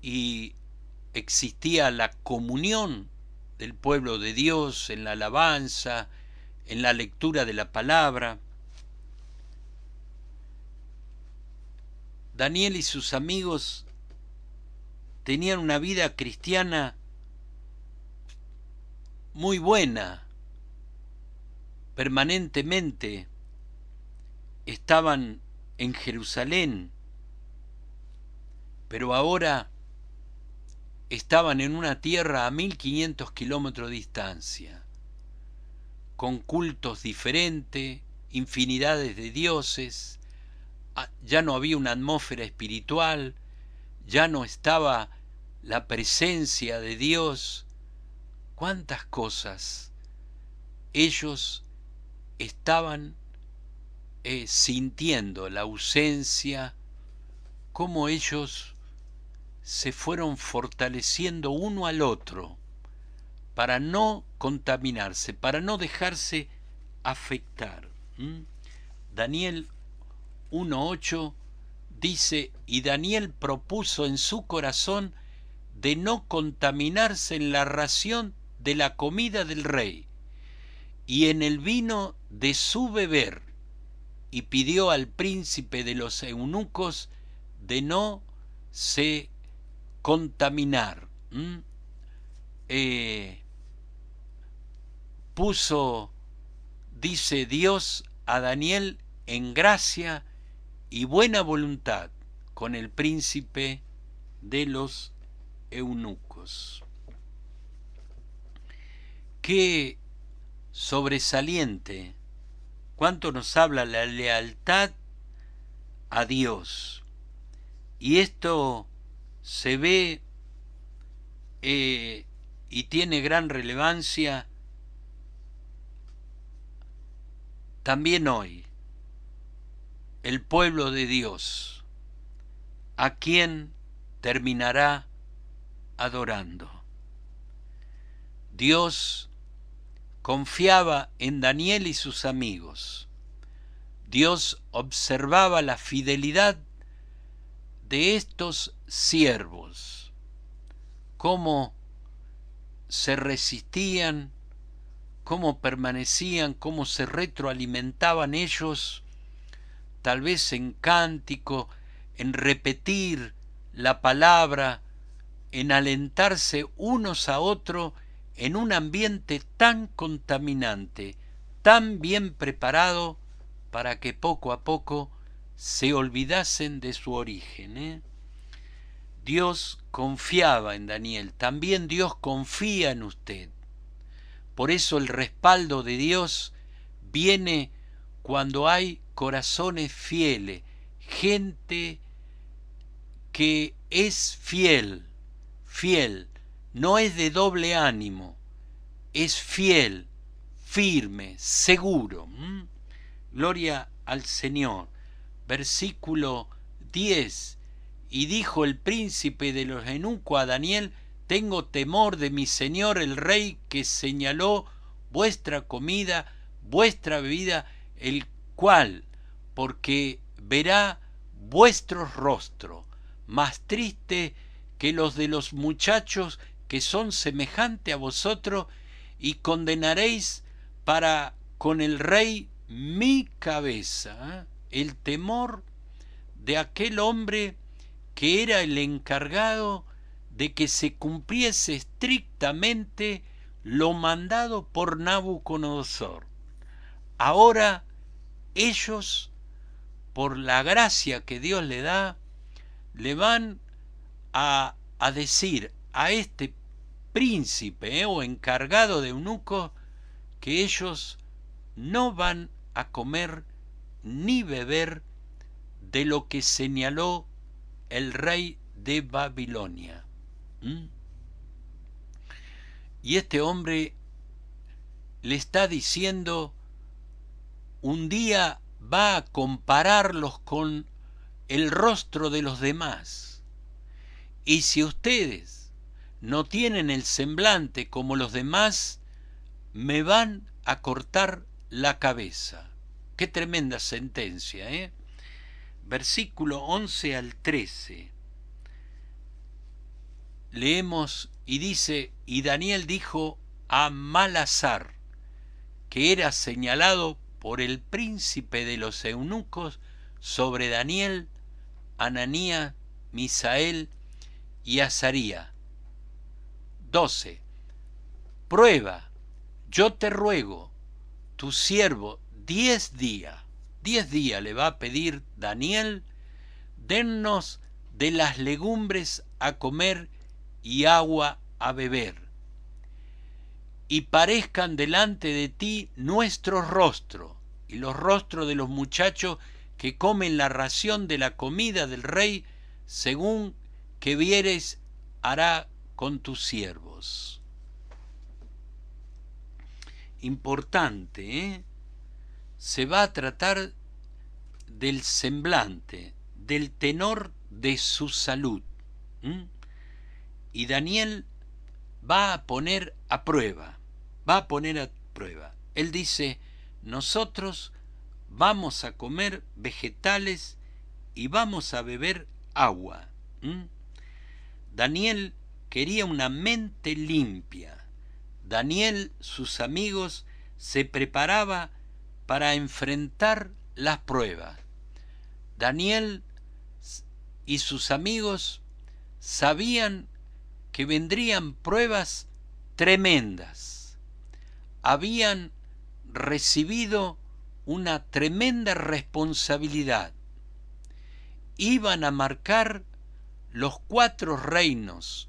y existía la comunión del pueblo de Dios, en la alabanza, en la lectura de la palabra. Daniel y sus amigos tenían una vida cristiana muy buena. Permanentemente estaban en Jerusalén, pero ahora estaban en una tierra a 1500 kilómetros de distancia, con cultos diferentes, infinidades de dioses. Ya no había una atmósfera espiritual, ya no estaba la presencia de Dios. ¿Cuántas cosas ellos estaban sintiendo? La ausencia, cómo ellos se fueron fortaleciendo uno al otro para no contaminarse, para no dejarse afectar. Daniel 1:8 dice: y Daniel propuso en su corazón de no contaminarse en la ración de la comida del rey y en el vino de su beber, y pidió al príncipe de los eunucos de no se contaminar. Puso, dice Dios, a Daniel en gracia y buena voluntad con el príncipe de los eunucos. Qué sobresaliente, cuánto nos habla la lealtad a Dios. Y esto se ve y tiene gran relevancia también hoy. El pueblo de Dios, ¿a quién terminará adorando? Dios confiaba en Daniel y sus amigos. Dios observaba la fidelidad de estos siervos, cómo se resistían, cómo permanecían, cómo se retroalimentaban ellos, tal vez en cántico, en repetir la palabra, en alentarse unos a otros en un ambiente tan contaminante, tan bien preparado para que poco a poco se olvidasen de su origen. Dios confiaba en Daniel, también Dios confía en usted. Por eso el respaldo de Dios viene cuando hay corazones fieles, gente que es fiel, no es de doble ánimo, es fiel, firme, seguro. Gloria al Señor. Versículo 10. Y dijo el príncipe de los eunucos a Daniel: tengo temor de mi señor el rey, que señaló vuestra comida, vuestra bebida, el cual, porque verá vuestro rostro, más triste que los de los muchachos que son semejante a vosotros, y condenaréis para con el rey mi cabeza. El temor de aquel hombre que era el encargado de que se cumpliese estrictamente lo mandado por Nabucodonosor. Ahora ellos, por la gracia que Dios le da, le van a decir a este príncipe o encargado de eunucos que ellos no van a comer ni beber de lo que señaló el rey de Babilonia. Y este hombre le está diciendo: un día va a compararlos con el rostro de los demás, y si ustedes no tienen el semblante como los demás, me van a cortar la cabeza. Qué tremenda sentencia, ¿eh? Versículo 11 al 13. Leemos y dice: y Daniel dijo a Malasar, que era señalado por el príncipe de los eunucos sobre Daniel, Ananías, Misael y Azaría. 12. Prueba, yo te ruego, tu siervo, 10 días. 10 días le va a pedir Daniel, dennos de las legumbres a comer y agua a beber, y parezcan delante de ti nuestros rostros y los rostros de los muchachos que comen la ración de la comida del rey, según que vieres hará con tus siervos. Importante, ¿eh? Se va a tratar del semblante, del tenor de su salud. Y Daniel va a poner a prueba, Él dice, nosotros vamos a comer vegetales y vamos a beber agua. Daniel quería una mente limpia. Daniel, sus amigos, se preparaba para enfrentar las pruebas. Daniel y sus amigos sabían que vendrían pruebas tremendas. Habían recibido una tremenda responsabilidad. Iban a marcar los 4 reinos,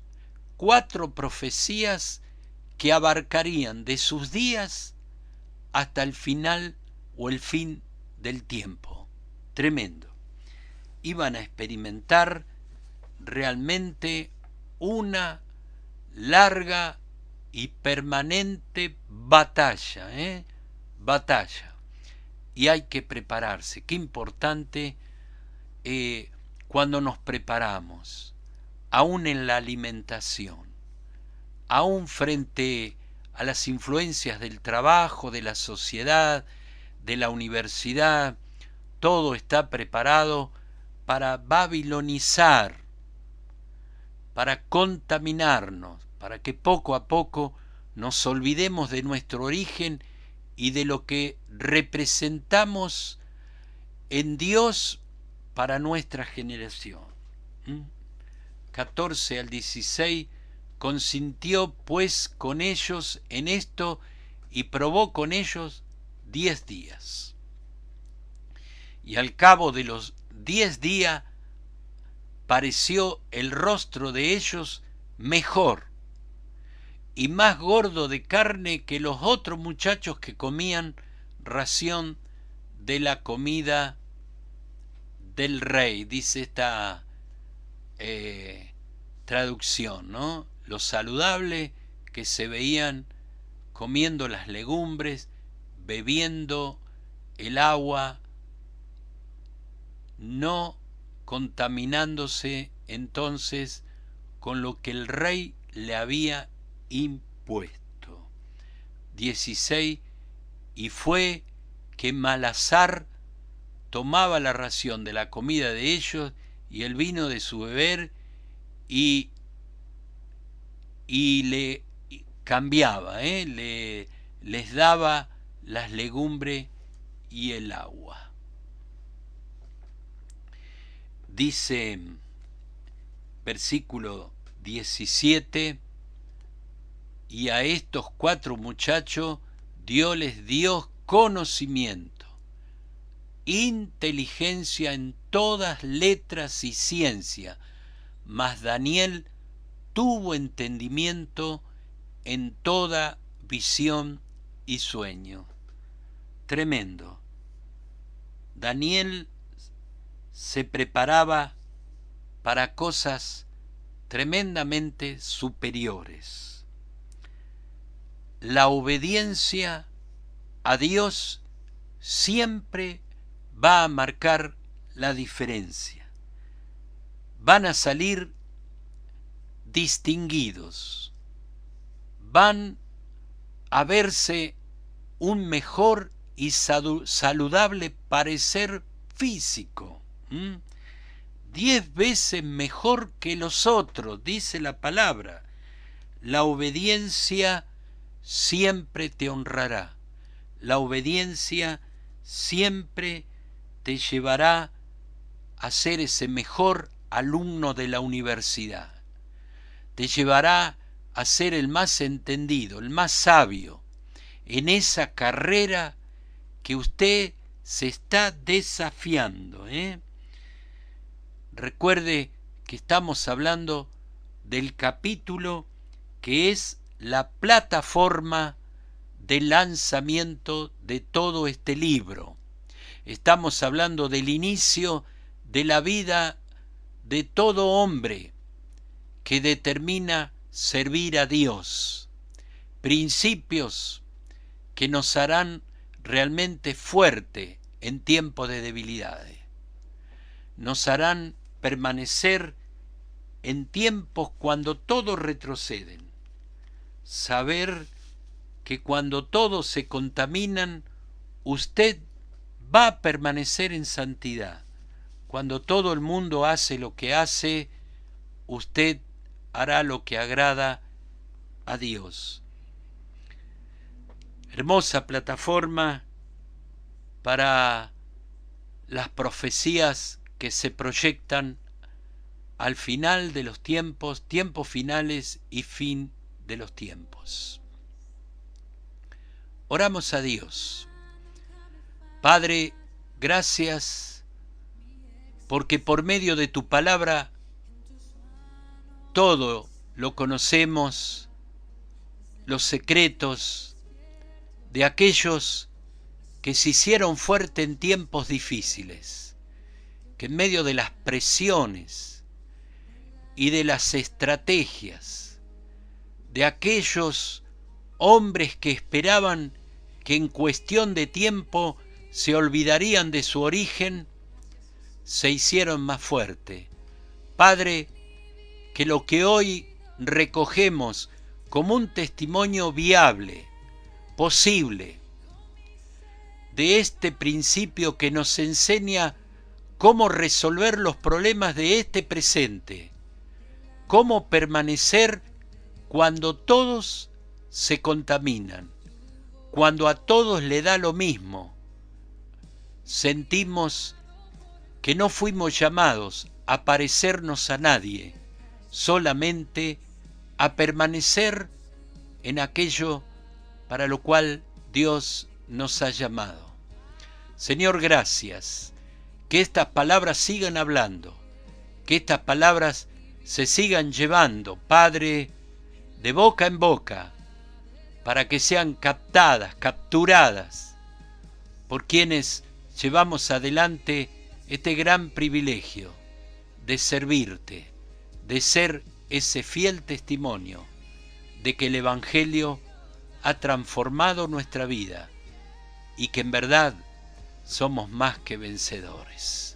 4 profecías que abarcarían de sus días hasta el final o el fin del tiempo. Tremendo. Iban a experimentar realmente una larga y permanente batalla, batalla. Y hay que prepararse. Qué importante cuando nos preparamos, aún en la alimentación, aún frente a las influencias del trabajo, de la sociedad, de la universidad, todo está preparado para babilonizar, para contaminarnos, para que poco a poco nos olvidemos de nuestro origen y de lo que representamos en Dios para nuestra generación. 14 al 16, consintió pues con ellos en esto y probó con ellos 10 días. Y al cabo de los 10 días pareció el rostro de ellos mejor y más gordo de carne que los otros muchachos que comían ración de la comida del rey, dice esta traducción, ¿no? Lo saludable que se veían comiendo las legumbres, bebiendo el agua, no contaminándose entonces con lo que el rey le había impuesto. 16. Y fue que Malasar tomaba la ración de la comida de ellos y el vino de su beber y le cambiaba, les daba las legumbres y el agua. Dice versículo 17, y a estos 4 muchachos Dios les dio conocimiento, inteligencia en todas letras y ciencia, mas Daniel tuvo entendimiento en toda visión y sueño. Tremendo. Daniel se preparaba para cosas tremendamente superiores. La obediencia a Dios siempre va a marcar la diferencia. Van a salir distinguidos, van a verse un mejor y saludable parecer físico, 10 veces mejor que los otros, dice la palabra. La obediencia siempre te honrará. La obediencia siempre te llevará a ser ese mejor alumno de la universidad. Te llevará a ser el más entendido, el más sabio en esa carrera que usted se está desafiando. Recuerde que estamos hablando del capítulo que es la plataforma de lanzamiento de todo este libro. Estamos hablando del inicio de la vida de todo hombre que determina servir a Dios. Principios que nos harán realmente fuerte en tiempos de debilidades. Nos harán permanecer en tiempos cuando todos retroceden. Saber que cuando todos se contaminan, usted va a permanecer en santidad. Cuando todo el mundo hace lo que hace, usted hará lo que agrada a Dios. Hermosa plataforma para las profecías que se proyectan al final de los tiempos, tiempos finales y fin de los tiempos. Oramos a Dios. Padre, gracias porque por medio de tu palabra todo lo conocemos, los secretos de aquellos que se hicieron fuertes en tiempos difíciles, que en medio de las presiones y de las estrategias de aquellos hombres que esperaban que en cuestión de tiempo se olvidarían de su origen, se hicieron más fuertes. Padre, que lo que hoy recogemos como un testimonio viable, posible, de este principio que nos enseña cómo resolver los problemas de este presente, cómo permanecer cuando todos se contaminan, cuando a todos le da lo mismo. Sentimos que no fuimos llamados a parecernos a nadie, solamente a permanecer en aquello para lo cual Dios nos ha llamado. Señor, gracias. Que estas palabras sigan hablando, que estas palabras se sigan llevando, Padre, de boca en boca, para que sean captadas, capturadas, por quienes llevamos adelante este gran privilegio de servirte, de ser ese fiel testimonio de que el Evangelio ha transformado nuestra vida y que en verdad somos más que vencedores.